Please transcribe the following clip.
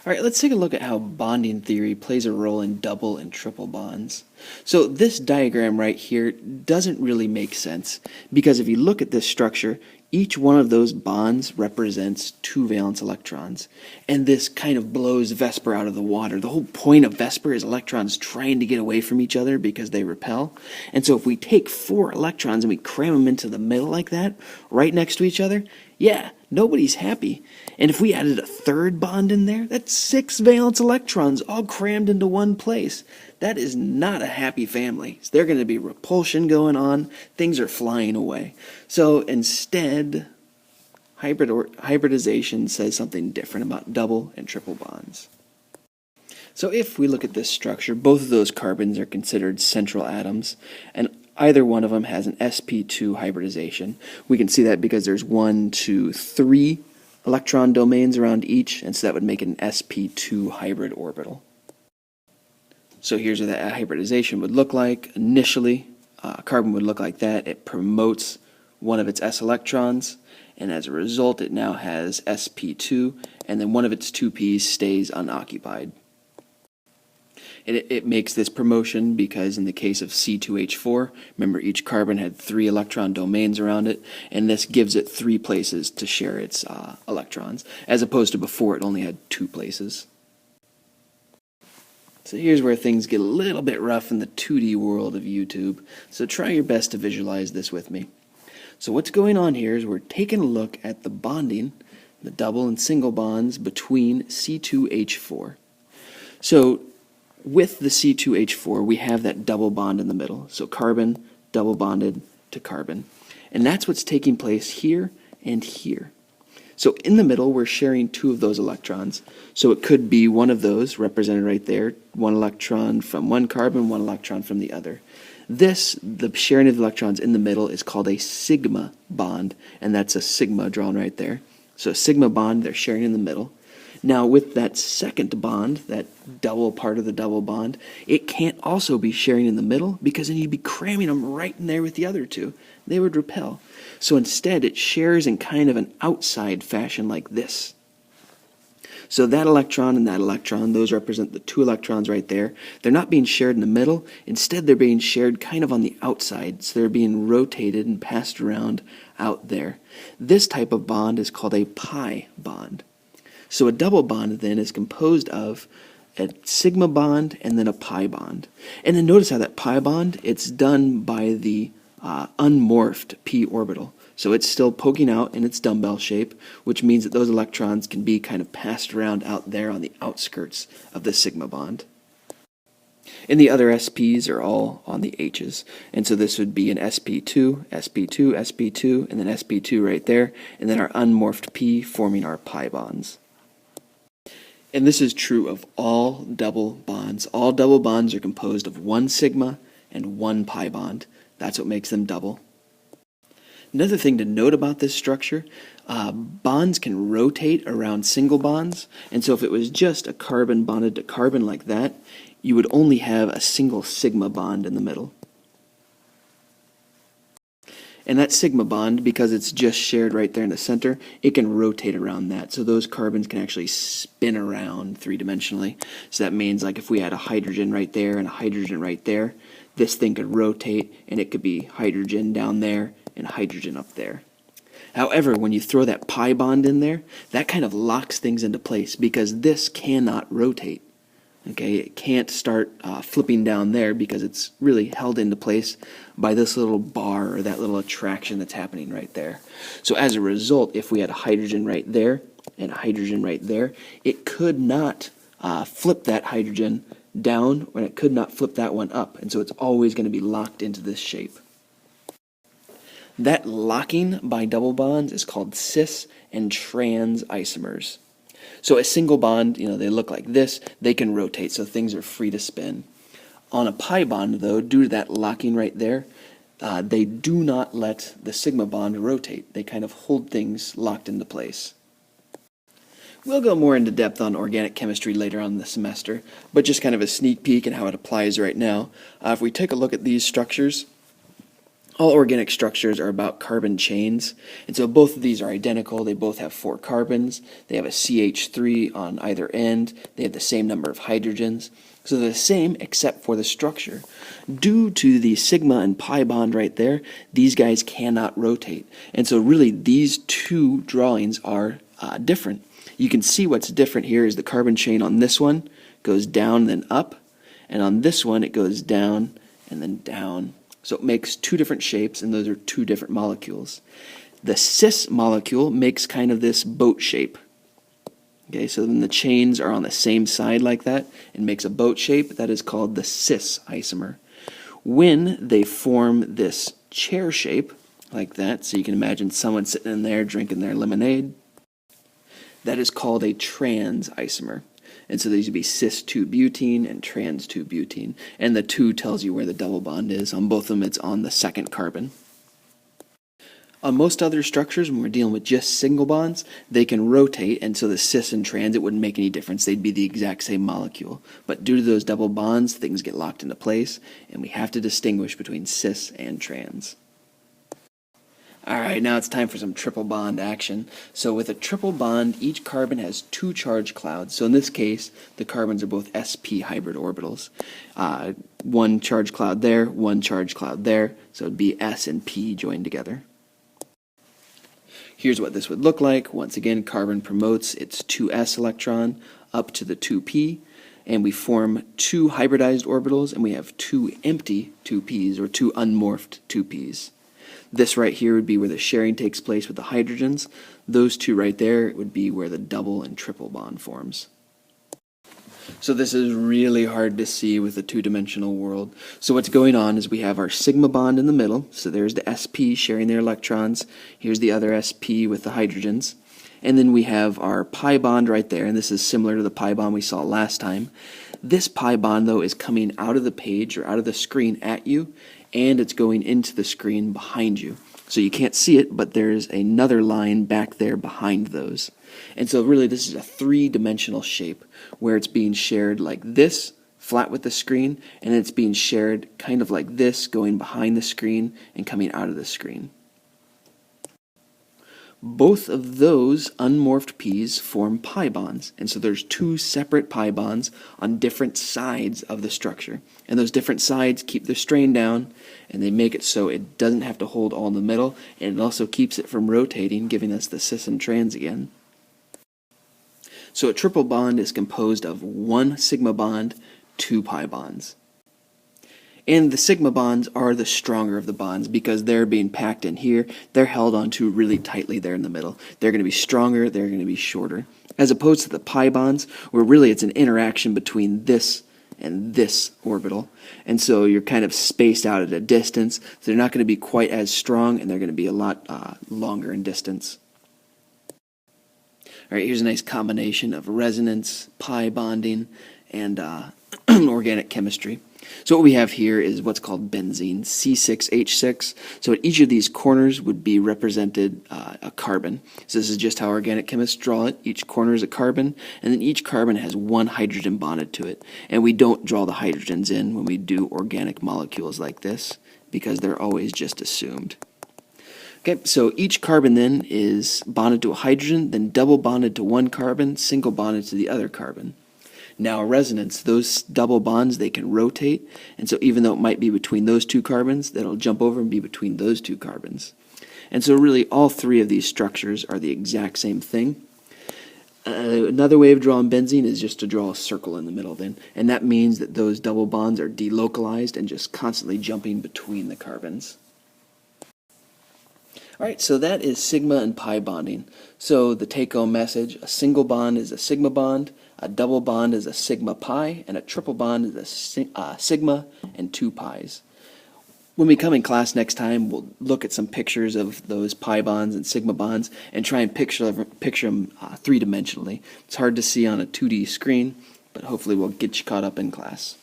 All right, let's take a look at how bonding theory plays a role in double and triple bonds. So this diagram right here doesn't really make sense because if you look at this structure, each one of those bonds represents two valence electrons. And this kind of blows VSEPR out of the water. The whole point of VSEPR is electrons trying to get away from each other because they repel. And so if we take 4 electrons and we cram them into the middle like that, right next to each other, yeah, nobody's happy. And if we added a third bond in there, that's 6 valence electrons all crammed into one place. That is not a happy family. There's going to be repulsion going on. Things are flying away. So instead, hybridization says something different about double and triple bonds. So if we look at this structure, both of those carbons are considered central atoms, and either one of them has an sp2 hybridization. We can see that because there's 1, 2, 3 electron domains around each, and so that would make it an sp2 hybrid orbital. So here's what that hybridization would look like. Initially, carbon would look like that. It promotes one of its s electrons, and as a result, it now has sp2, and then one of its 2 p's stays unoccupied. It makes this promotion because in the case of C2H4, remember each carbon had 3 electron domains around it, and this gives it 3 places to share its electrons, as opposed to before it only had 2 places. So here's where things get a little bit rough in the 2D world of YouTube, so try your best to visualize this with me. So what's going on here is we're taking a look at the bonding, the double and single bonds between C2H4. So with the C2H4, we have that double bond in the middle. So carbon double bonded to carbon. And that's what's taking place here and here. So in the middle, we're sharing 2 of those electrons. So it could be one of those represented right there, 1 electron from one carbon, 1 electron from the other. This, the sharing of the electrons in the middle, is called a sigma bond, and that's a sigma drawn right there. So a sigma bond, they're sharing in the middle. Now with that second bond, that double part of the double bond, it can't also be sharing in the middle because then you'd be cramming them right in there with the other 2. They would repel. So instead it shares in kind of an outside fashion like this. So that electron and that electron, those represent the 2 electrons right there. They're not being shared in the middle. Instead, they're being shared kind of on the outside. So they're being rotated and passed around out there. This type of bond is called a pi bond. So a double bond then is composed of a sigma bond and then a pi bond. And then notice how that pi bond, it's done by the unmorphed p orbital. So it's still poking out in its dumbbell shape, which means that those electrons can be kind of passed around out there on the outskirts of the sigma bond. And the other SPs are all on the H's. And so this would be an sp2, sp2, sp2, and then sp2 right there, and then our unmorphed p forming our pi bonds. And this is true of all double bonds. All double bonds are composed of 1 sigma and 1 pi bond. That's what makes them double. Another thing to note about this structure, bonds can rotate around single bonds, and so if it was just a carbon bonded to carbon like that, you would only have a single sigma bond in the middle. And that sigma bond, because it's just shared right there in the center, it can rotate around that. So those carbons can actually spin around 3-dimensionally. So that means like if we had a hydrogen right there and a hydrogen right there, this thing could rotate and it could be hydrogen down there and hydrogen up there. However, when you throw that pi bond in there, that kind of locks things into place because this cannot rotate. Okay, it can't start flipping down there because it's really held into place by this little bar or that little attraction that's happening right there. So as a result, if we had a hydrogen right there and a hydrogen right there, it could not flip that hydrogen down and it could not flip that one up. And so it's always going to be locked into this shape. That locking by double bonds is called cis and trans isomers. So a single bond, they look like this. They can rotate, so things are free to spin. On a pi bond, though, due to that locking right there, they do not let the sigma bond rotate. They kind of hold things locked into place. We'll go more into depth on organic chemistry later on in the semester, but just kind of a sneak peek and how it applies right now. If we take a look at these structures, All organic structures are about carbon chains, and so both of these are identical. They both have 4 carbons. They have a CH3 on either end. They have the same number of hydrogens. So they're the same except for the structure. Due to the sigma and pi bond right there, these guys cannot rotate. And so really these two drawings are different. You can see what's different here is the carbon chain on this one goes down and then up, and on this one it goes down and then down. So it makes 2 different shapes, and those are 2 different molecules. The cis molecule makes kind of this boat shape. Okay, so then the chains are on the same side like that and makes a boat shape. That is called the cis isomer. When they form this chair shape like that, so you can imagine someone sitting in there drinking their lemonade, that is called a trans isomer. And so these would be cis-2-butene and trans-2-butene. And the 2 tells you where the double bond is. On both of them, it's on the second carbon. On most other structures, when we're dealing with just single bonds, they can rotate, and so the cis and trans, it wouldn't make any difference. They'd be the exact same molecule. But due to those double bonds, things get locked into place, and we have to distinguish between cis and trans. Alright, now it's time for some triple bond action. So with a triple bond, each carbon has 2 charge clouds. So in this case, the carbons are both sp hybrid orbitals. 1 charge cloud there, 1 charge cloud there. So it would be s and p joined together. Here's what this would look like. Once again, carbon promotes its 2s electron up to the 2p. And we form 2 hybridized orbitals, and we have 2 empty 2p's, or 2 unmorphed 2p's. This right here would be where the sharing takes place with the hydrogens. Those 2 right there would be where the double and triple bond forms. So this is really hard to see with a 2-dimensional world. So what's going on is we have our sigma bond in the middle. So there's the sp sharing their electrons. Here's the other sp with the hydrogens. And then we have our pi bond right there, and this is similar to the pi bond we saw last time. This pi bond, though, is coming out of the page or out of the screen at you, and it's going into the screen behind you. So you can't see it, but there's another line back there behind those. And so really this is a 3-dimensional shape where it's being shared like this, flat with the screen, and it's being shared kind of like this, going behind the screen and coming out of the screen. Both of those unmorphed p's form pi bonds, and so there's 2 separate pi bonds on different sides of the structure. And those different sides keep the strain down, and they make it so it doesn't have to hold all in the middle, and it also keeps it from rotating, giving us the cis and trans again. So a triple bond is composed of 1 sigma bond, 2 pi bonds. And the sigma bonds are the stronger of the bonds because they're being packed in here. They're held onto really tightly there in the middle. They're going to be stronger, they're going to be shorter. As opposed to the pi bonds, where really it's an interaction between this and this orbital. And so you're kind of spaced out at a distance. So they're not going to be quite as strong, and they're going to be a lot longer in distance. All right, here's a nice combination of resonance, pi bonding, and organic chemistry. So what we have here is what's called benzene, C6H6. So at each of these corners would be represented a carbon. So this is just how organic chemists draw it. Each corner is a carbon, and then each carbon has 1 hydrogen bonded to it. And we don't draw the hydrogens in when we do organic molecules like this because they're always just assumed. Okay, so each carbon then is bonded to a hydrogen, then double bonded to 1 carbon, single bonded to the other carbon. Now resonance, those double bonds, they can rotate, and so even though it might be between those 2 carbons, that'll jump over and be between those 2 carbons. And so really all 3 of these structures are the exact same thing. Another way of drawing benzene is just to draw a circle in the middle then, and that means that those double bonds are delocalized and just constantly jumping between the carbons. Alright, so that is sigma and pi bonding. So the take-home message, a single bond is a sigma bond, a double bond is a sigma pi, and a triple bond is a sigma and 2 pi's. When we come in class next time, we'll look at some pictures of those pi bonds and sigma bonds and try and picture them 3-dimensionally. It's hard to see on a 2D screen, but hopefully we'll get you caught up in class.